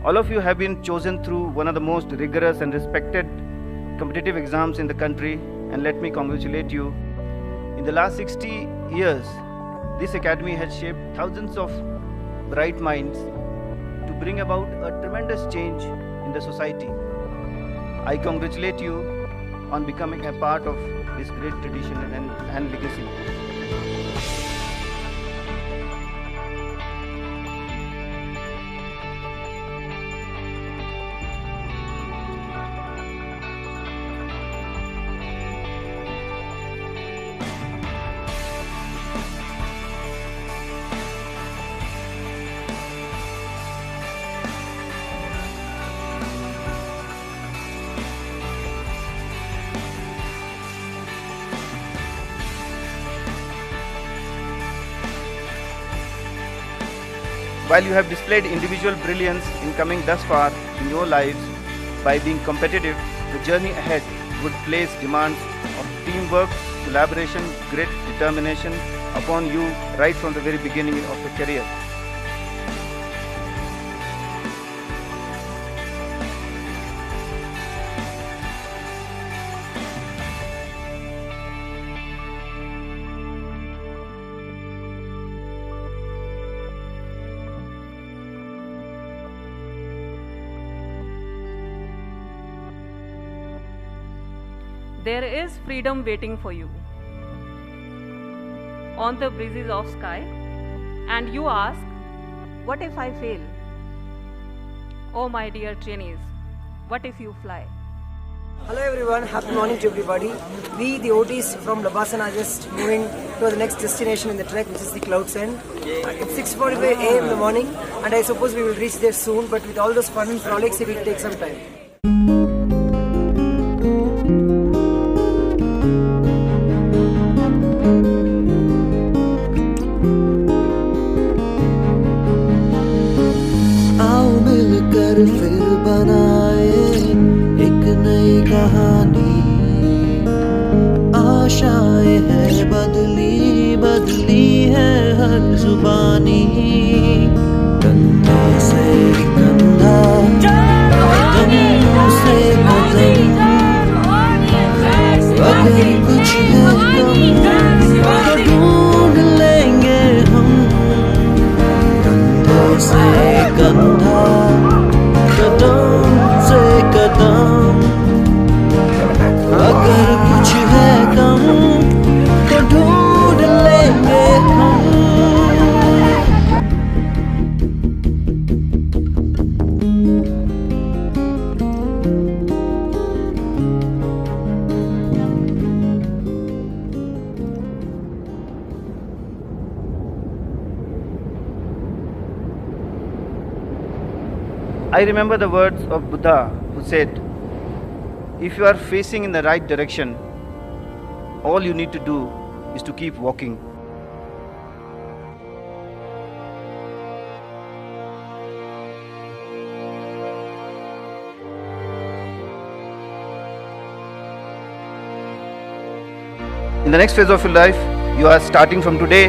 All of you have been chosen through one of the most rigorous and respected competitive exams in the country, and let me congratulate you. In the last 60 years, this academy has shaped thousands of bright minds to bring about a tremendous change in the society. I congratulate you on becoming a part of this great tradition and legacy. While you have displayed individual brilliance in coming thus far in your lives by being competitive, the journey ahead would place demands of teamwork, collaboration, great determination upon you right from the very beginning of your career. There is freedom waiting for you on the breezes of sky, and you ask, what if I fail? Oh my dear trainees, what if you fly? Hello everyone, happy morning to everybody. We, the OTs from Labasana, are just moving to the next destination in the trek, which is the Clouds End. It's 6:45 a.m. in the morning, and I suppose we will reach there soon, but with all those fun and frolics, it will take some time. फिर बनाए एक नई कहानी, आशाएं हैं बदली बदली है हर जुबानी, कंधे से कंधा कदमों से कदम, अगर कुछ है कम तो ढूंढ लेंगे हम, कंधे से कंधा कदम से कदम, अगर कुछ है कम तो ढूंढ लेंगे हम। I remember the words of Buddha, who said, if you are facing in the right direction, all you need to do is to keep walking. In the next phase of your life, you are starting from today.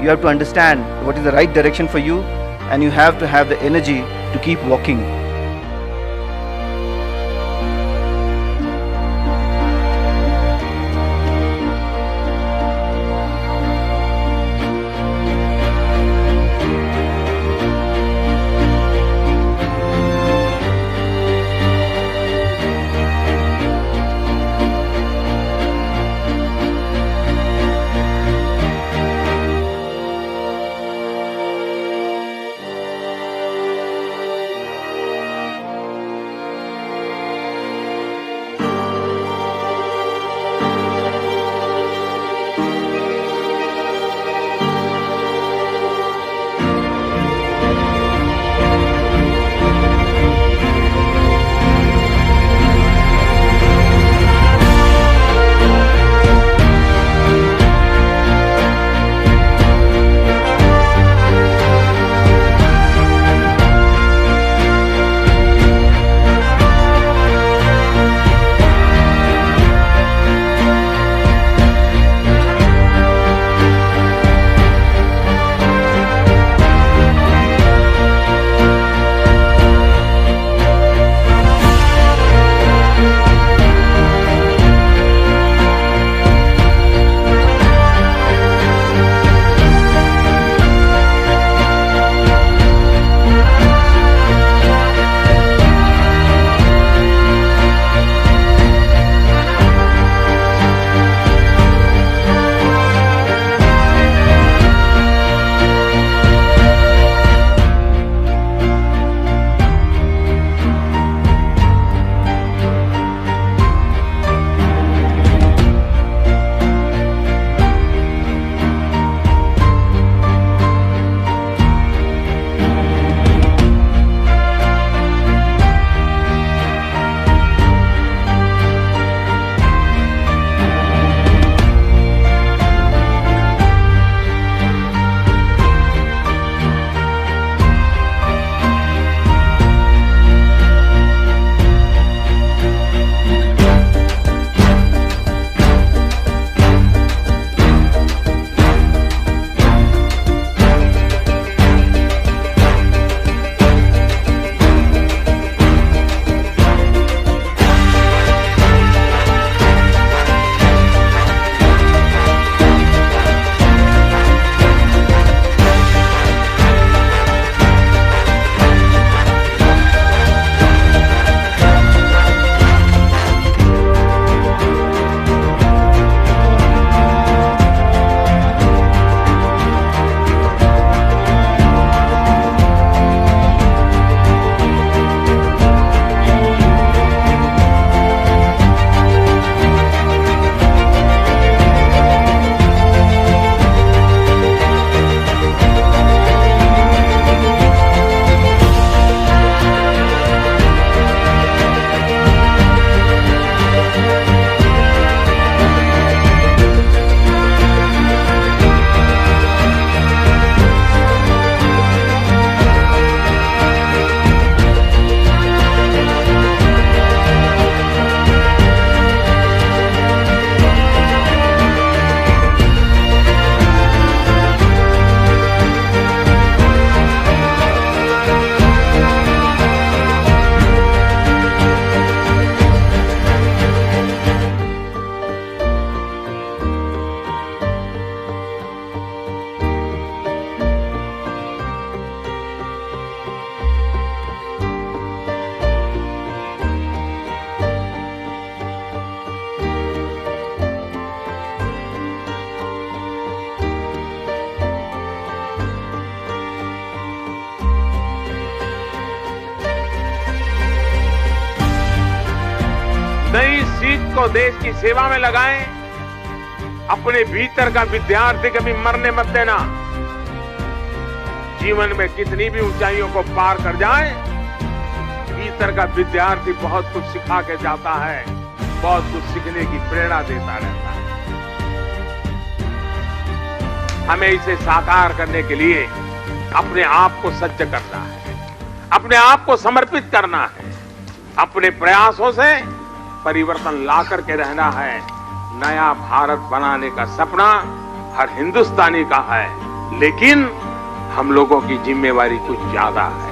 You have to understand what is the right direction for you, and you have to have the energy to keep walking. नई सीख को देश की सेवा में लगाएं। अपने भीतर का विद्यार्थी कभी मरने मत देना। जीवन में कितनी भी ऊंचाइयों को पार कर जाए, भीतर का विद्यार्थी बहुत कुछ सिखा के जाता है, बहुत कुछ सीखने की प्रेरणा देता रहता है। हमें इसे साकार करने के लिए अपने आप को सज्ज करना है, अपने आप को समर्पित करना है, अपने प्रयासों से परिवर्तन ला करके रहना है। नया भारत बनाने का सपना हर हिंदुस्तानी का है, लेकिन हम लोगों की जिम्मेवारी कुछ ज्यादा है।